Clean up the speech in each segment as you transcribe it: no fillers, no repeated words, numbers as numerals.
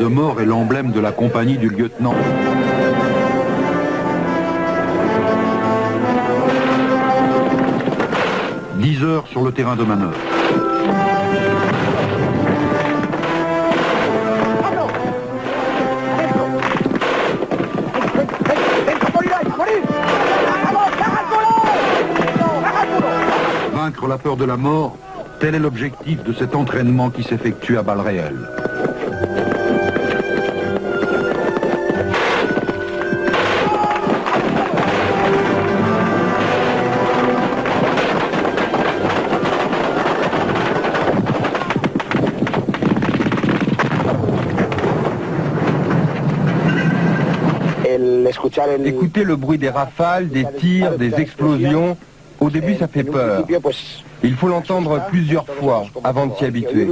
de mort est l'emblème de la compagnie du lieutenant. « 10 heures sur le terrain de manœuvre. Vaincre la peur de la mort, tel est l'objectif de cet entraînement qui s'effectue à balles réelles. Écoutez le bruit des rafales, des tirs, des explosions. Au début, ça fait peur. Il faut l'entendre plusieurs fois avant de s'y habituer.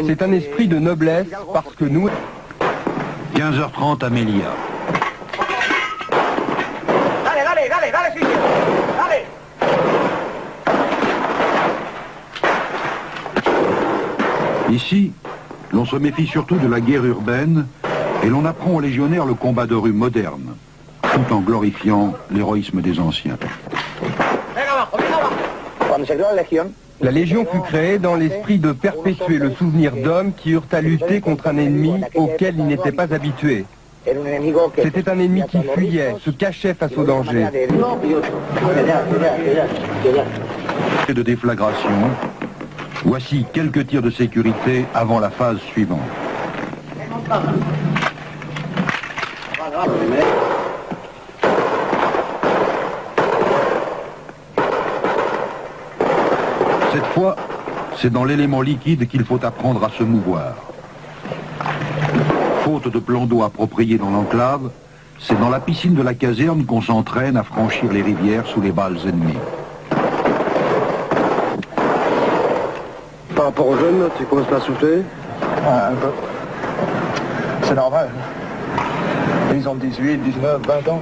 C'est un esprit de noblesse parce que nous... 15h30 à Melilla. Ici, l'on se méfie surtout de la guerre urbaine et l'on apprend aux légionnaires le combat de rue moderne, tout en glorifiant l'héroïsme des anciens. La Légion fut créée dans l'esprit de perpétuer le souvenir d'hommes qui eurent à lutter contre un ennemi auquel ils n'étaient pas habitués. C'était un ennemi qui fuyait, se cachait face au danger. De déflagration, voici quelques tirs de sécurité avant la phase suivante. Cette fois, c'est dans l'élément liquide qu'il faut apprendre à se mouvoir. Faute de plan d'eau approprié dans l'enclave, c'est dans la piscine de la caserne qu'on s'entraîne à franchir les rivières sous les balles ennemies. Par rapport aux jeunes, tu commences pas à souffler? Un peu. C'est normal. Ils ont 18, 19, 20 ans.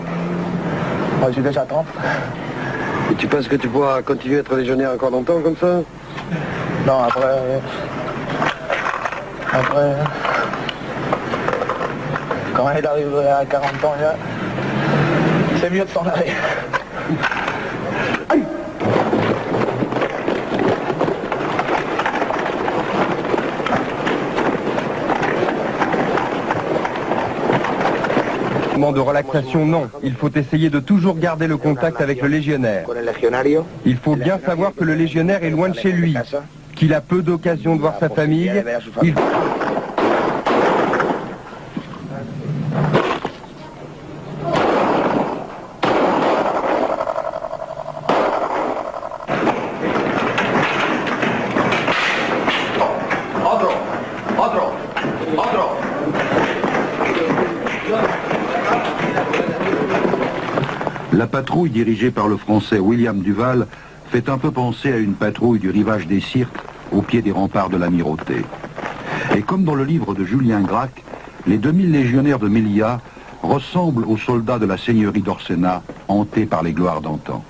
Moi, j'ai déjà 30. Et tu penses que tu pourras continuer à être légionnaire encore longtemps comme ça? Non, après... Quand il arriverait à 40 ans, c'est mieux de s'en aller. De relaxation, non. Il faut essayer de toujours garder le contact avec le légionnaire. Il faut bien savoir que le légionnaire est loin de chez lui, qu'il a peu d'occasion de voir sa famille. La patrouille dirigée par le Français William Duval fait un peu penser à une patrouille du rivage des Sirtes au pied des remparts de l'Amirauté. Et comme dans le livre de Julien Gracq, les 2000 légionnaires de Melilla ressemblent aux soldats de la seigneurie d'Orsena, hantés par les gloires d'antan.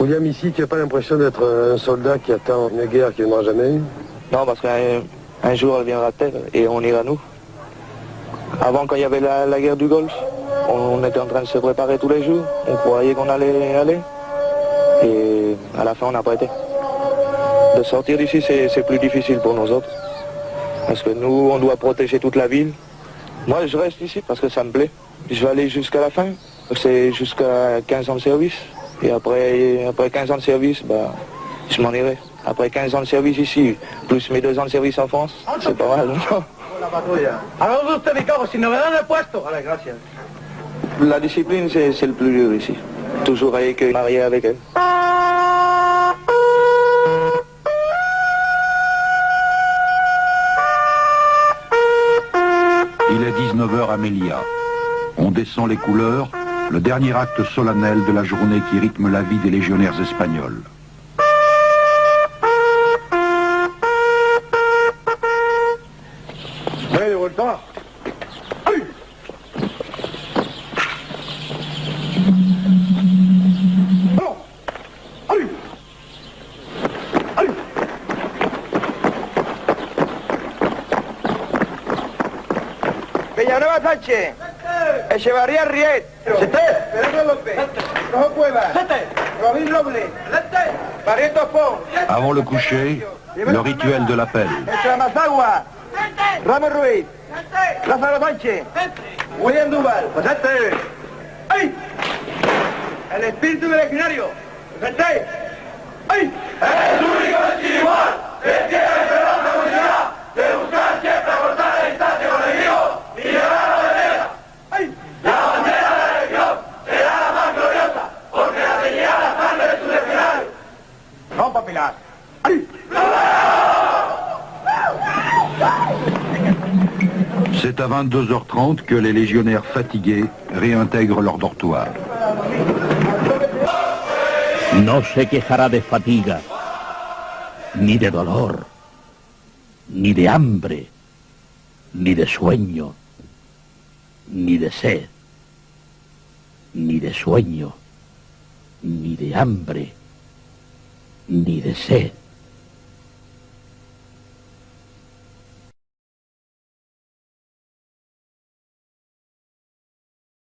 William, ici, tu n'as pas l'impression d'être un soldat qui attend une guerre qui ne viendra jamais? Non, parce qu'un jour, elle viendra peut-être et on ira nous. Avant, quand il y avait la guerre du Golfe, on était en train de se préparer tous les jours. On croyait qu'on allait aller. Et à la fin, on n'a pas été. De sortir d'ici, c'est plus difficile pour nous autres. Parce que nous, on doit protéger toute la ville. Moi, je reste ici parce que ça me plaît. Je vais aller jusqu'à la fin. C'est jusqu'à 15 ans de service. Et après 15 ans de service, bah, je m'en irai. Après 15 ans de service ici, plus mes 2 ans de service en France, c'est pas mal. La discipline, c'est le plus dur ici. Toujours avec marié avec elle. Il est 19h à Melilla. On descend les couleurs, le dernier acte solennel de la journée qui rythme la vie des légionnaires espagnols. Villanueva Sánchez. Echevarría Riet. Fernando López. Rojo Cuevas. Robin Robles. Barrientos Pons. Avant le coucher, le rituel de l'appel. Mazagua. Ramos Ruiz. Lázaro Sánchez. William Duval. Presente. ¡Ay! El espíritu del legionario. Presente. ¡Ay! Es único espiritual, que tiene esperanza continuidad de buscar siempre acortar la distancia con el enemigo y llegar a la bandera. ¡Ay! La bandera de la legión será la más gloriosa, porque la teñirá la sangre de sus legionarios. Rompa Pilar. ¡Ay! C'est à 22h30 que les légionnaires fatigués réintègrent leur dortoir. No se quejará de fatiga, ni de dolor, ni de hambre, ni de sueño, ni de sed, ni de sueño, ni de hambre, ni de sed.